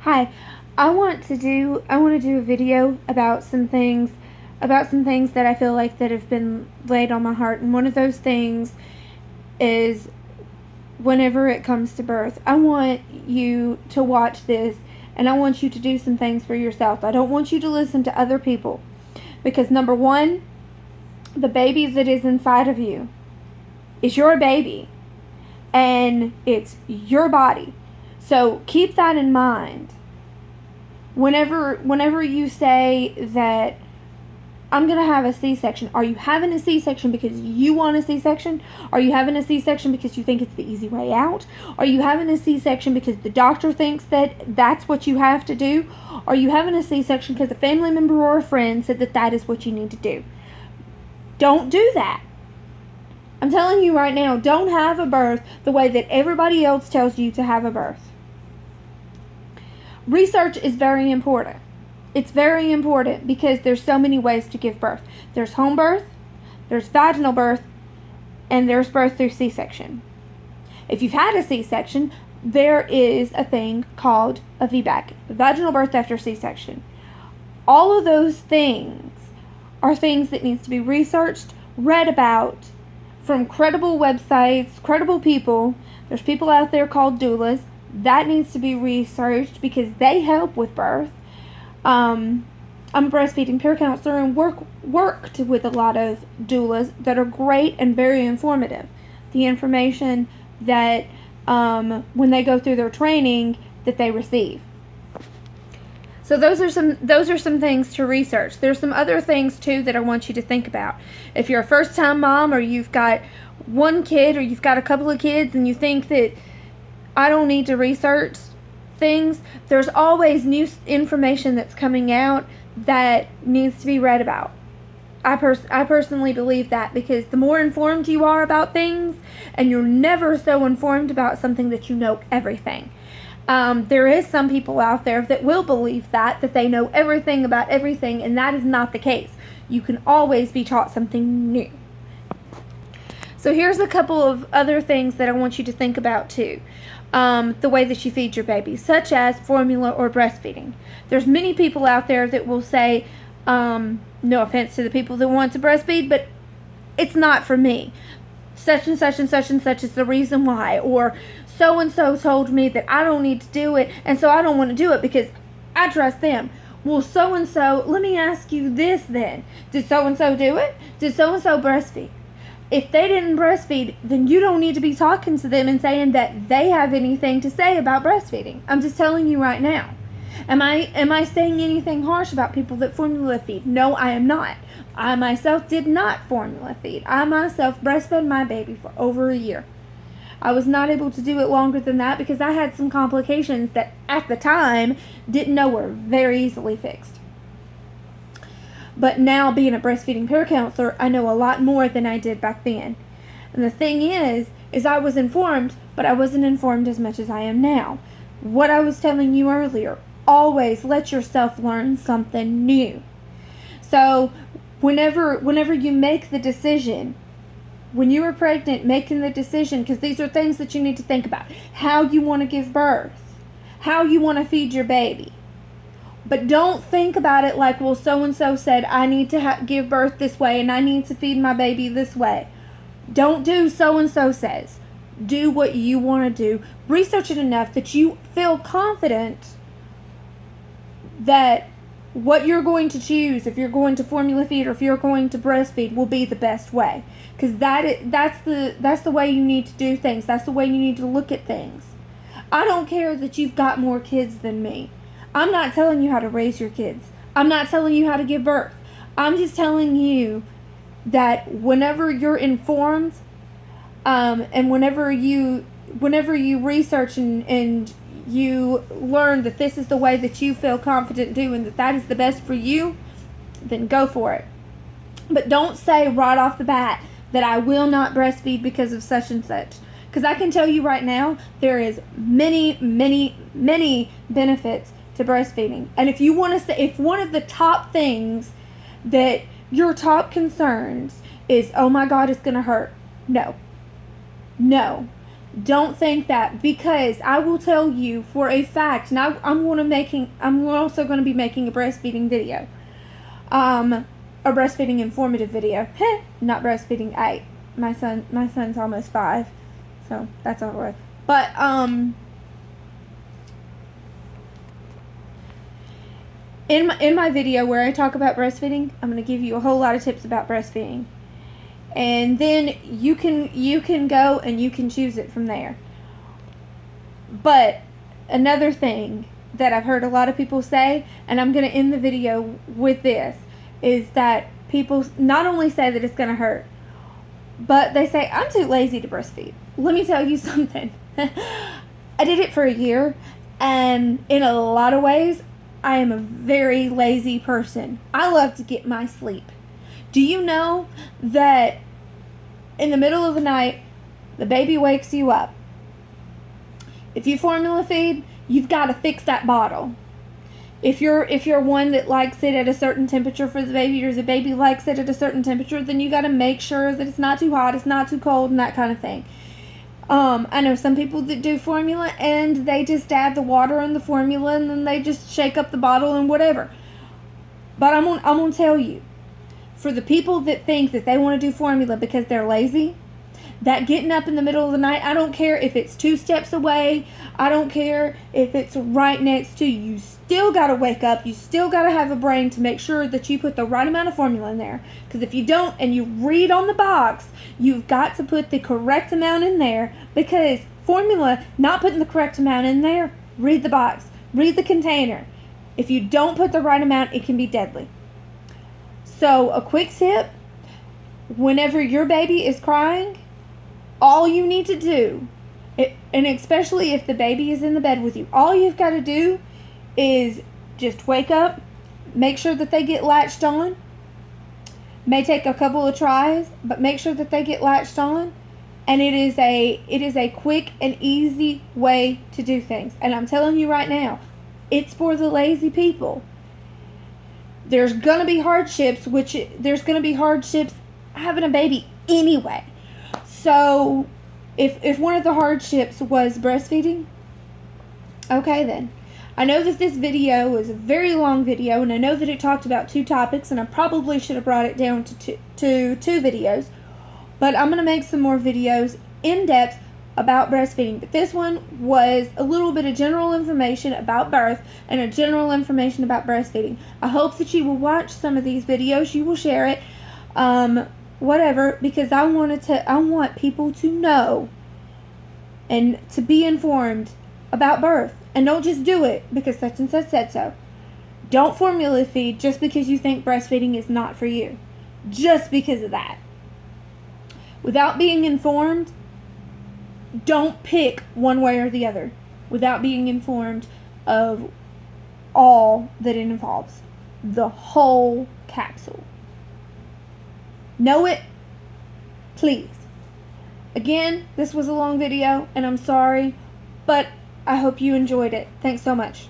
Hi, I want to do a video about some things that I feel like that have been laid on my heart, and one of those things is whenever it comes to birth. I want you to watch this, and I want you to do some things for yourself. I don't want you to listen to other people, because number one, the baby that is inside of you is your baby, and it's your body. So keep that in mind. Whenever you say that I'm going to have a C-section, are you having a C-section because you want a C-section? Are you having a C-section because you think it's the easy way out? Are you having a C-section because the doctor thinks that that's what you have to do? Are you having a C-section because a family member or a friend said that that is what you need to do? Don't do that. I'm telling you right now, don't have a birth the way that everybody else tells you to have a birth. Research is very important. It's very important because there's so many ways to give birth. There's home birth, there's vaginal birth, and there's birth through C-section. If you've had a C-section, there is a thing called a VBAC, vaginal birth after C-section. All of those things are things that needs to be researched, read about, from credible websites, credible people. There's people out there called doulas. That needs to be researched because they help with birth. I'm a breastfeeding peer counselor and worked with a lot of doulas that are great and very informative. The information that when they go through their training that they receive. So those are some things to research. There's some other things too that I want you to think about. If you're a first-time mom, or you've got one kid, or you've got a couple of kids, and you think that I don't need to research things, there's always new information that's coming out that needs to be read about. I personally believe that, because the more informed you are about things, and you're never so informed about something that you know everything. There is some people out there that will believe that they know everything about everything, and that is not the case. You can always be taught something new. So here's a couple of other things that I want you to think about too. The way that you feed your baby, such as formula or breastfeeding. There's many people out there that will say, no offense to the people that want to breastfeed, but it's not for me. Such and such and such and such is the reason why. Or so-and-so told me that I don't need to do it, and so I don't want to do it because I trust them. Well, so-and-so, let me ask you this then. Did so-and-so do it? Did so-and-so breastfeed? If they didn't breastfeed, then you don't need to be talking to them and saying that they have anything to say about breastfeeding. I'm just telling you right now. Am I saying anything harsh about people that formula feed? No, I am not. I myself did not formula feed. I myself breastfed my baby for over a year. I was not able to do it longer than that because I had some complications that at the time didn't know were very easily fixed. But now, being a breastfeeding peer counselor, I know a lot more than I did back then. And the thing is I was informed, but I wasn't informed as much as I am now. What I was telling you earlier, always let yourself learn something new. So whenever you make the decision, when you were pregnant, making the decision, because these are things that you need to think about. How you want to give birth. How you want to feed your baby. But don't think about it like, well, so-and-so said I need to give birth this way and I need to feed my baby this way. Don't do so-and-so says. Do what you want to do. Research it enough that you feel confident that what you're going to choose, if you're going to formula feed or if you're going to breastfeed, will be the best way. Because that's the way you need to do things. That's the way you need to look at things. I don't care that you've got more kids than me. I'm not telling you how to raise your kids. I'm not telling you how to give birth. I'm just telling you that whenever you're informed, and whenever you research and you learn that this is the way that you feel confident doing, that is the best for you, then go for it. But don't say right off the bat that I will not breastfeed because of such and such. Because I can tell you right now, there is many, many, many benefits to breastfeeding. And if you want to say, if one of the top things that your top concerns is, oh my God, it's going to hurt. No. Don't think that, because I will tell you for a fact, and I'm also going to be making a breastfeeding video, a breastfeeding informative video. Not breastfeeding. My son's almost 5, so that's all right. But in my video where I talk about breastfeeding, I'm going to give you a whole lot of tips about breastfeeding. And then you can go and you can choose it from there. But another thing that I've heard a lot of people say, and I'm going to end the video with this, is that people not only say that it's going to hurt, but they say, I'm too lazy to breastfeed. Let me tell you something. I did it for a year, and in a lot of ways, I am a very lazy person. I love to get my sleep. Do you know that in the middle of the night, the baby wakes you up? If you formula feed, you've got to fix that bottle. If you're one that likes it at a certain temperature for the baby, or the baby likes it at a certain temperature, then you got to make sure that it's not too hot, it's not too cold, and that kind of thing. I know some people that do formula and they just add the water in the formula and then they just shake up the bottle and whatever. But I'm gonna tell you, for the people that think that they want to do formula because they're lazy, that getting up in the middle of the night, I don't care if it's 2 steps away, I don't care if it's right next to you, you still got to wake up, you still got to have a brain to make sure that you put the right amount of formula in there. Because if you don't and you read on the box, you've got to put the correct amount in there, because formula, not putting the correct amount in there, read the box, read the container. If you don't put the right amount, it can be deadly. So a quick tip, whenever your baby is crying, all you need to do, and especially if the baby is in the bed with you, all you've got to do is just wake up, make sure that they get latched on. May take a couple of tries, but make sure that they get latched on. And it is a quick and easy way to do things. And I'm telling you right now, it's for the lazy people. There's going to be hardships, there's going to be hardships having a baby anyway. So, if one of the hardships was breastfeeding, okay then. I know that this video was a very long video, and I know that it talked about 2 topics, and I probably should have brought it down to two videos. But I'm going to make some more videos in depth about breastfeeding. But this one was a little bit of general information about birth and a general information about breastfeeding. I hope that you will watch some of these videos, you will share it. Whatever, because I want people to know and to be informed about birth, and don't just do it because such and such said so. Don't formula feed just because you think breastfeeding is not for you, just because of that. Without being informed, don't pick one way or the other without being informed of all that it involves, the whole capsule. Know it, please. Again, this was a long video, and I'm sorry, but I hope you enjoyed it. Thanks so much.